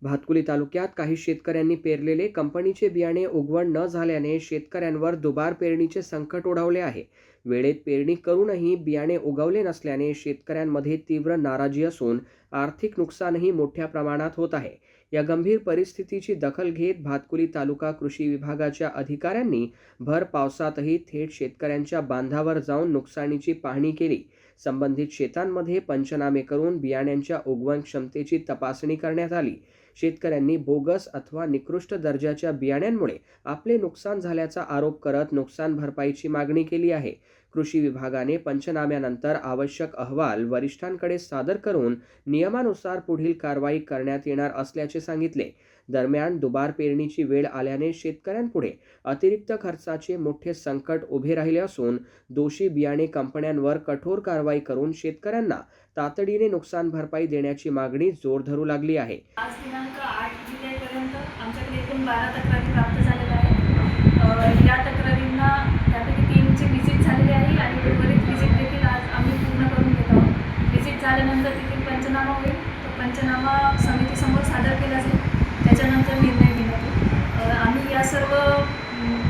भातकुली तालुक्यात काही शेतकऱ्यांनी पेरलेले कंपनीचे बियाणे उगवण न झाल्याने शेतकऱ्यांवर दुबार पेरणीचे संकट ओढवले आहे. वेळेत पेरणी करूनही बियाणे उगवले नसल्याने शेतकऱ्यांमध्ये तीव्र नाराजी असून आर्थिक नुकसानही मोठ्या प्रमाणात होत आहे. या गंभीर परिस्थितीची दखल घेत भातकुली तालुका कृषी विभागाच्या अधिकाऱ्यांनी भर पावसातही थेट शेतकऱ्यांच्या बांधावर जाऊन नुकसानीची पाहणी केली. संबंधित शेतांमध्ये पंचनामे करून बियाण्यांच्या उगवण क्षमतेची तपासणी करण्यात आली. शेतकऱ्यांनी बोगस अथवा निकृष्ट दर्जाच्या बियाण्यांमुळे आपले नुकसान झाल्याचा आरोप करत नुकसान भरपाईची मागणी केली आहे. कृषी विभागाने पंचनाम्यानंतर आवश्यक अहवाल वरिष्ठांकडे सादर करून नियमानुसार पुढील कारवाई करण्यात येणार असल्याचे सांगितले. दरम्यान दुबार पेरणीची वेळ आल्याने शेतकऱ्यांपुढे अतिरिक्त खर्चाचे मोठे संकट उभे राहिले असून दोषी बियाणे कंपन्यांवर कठोर कारवाई करून शेतकऱ्यांना तातडीने नुकसान भरपाई देण्याची मागणी जोर धरू लागली आहे. आज दिनांक 8 जुलैपर्यंत आमच्याकडे एकूण 12 तक्रारी प्राप्त झालेल्या आहेत. या तक्रारींना त्यापैकी 3ची व्हिजिट झालेली आहे आणि उर्वरित व्हिजिट देखील आज आम्ही पूर्ण करून घेत आहोत. व्हिजिट झाल्यानंतर देखील पंचनामा होईल. तो पंचनामा समितीसमोर सादर केला जाईल. त्याच्यानंतर निर्णय घेण्यात येईल. आम्ही या सर्व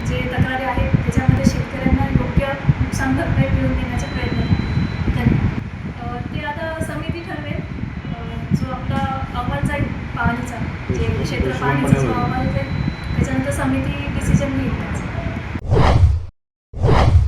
जे तक्रारी आहेत त्याच्यामध्ये शेतकऱ्यांना योग्य नुकसान भरपाई मिळवून देण्याचा प्रयत्न ते आता समिती ठरवेल. जो आपला अहवाल जाईल पाहणीचा, जे क्षेत्र पाहणीचा जो अहवाल जाईल त्याच्यानंतर समिती डिसिजन घेईल.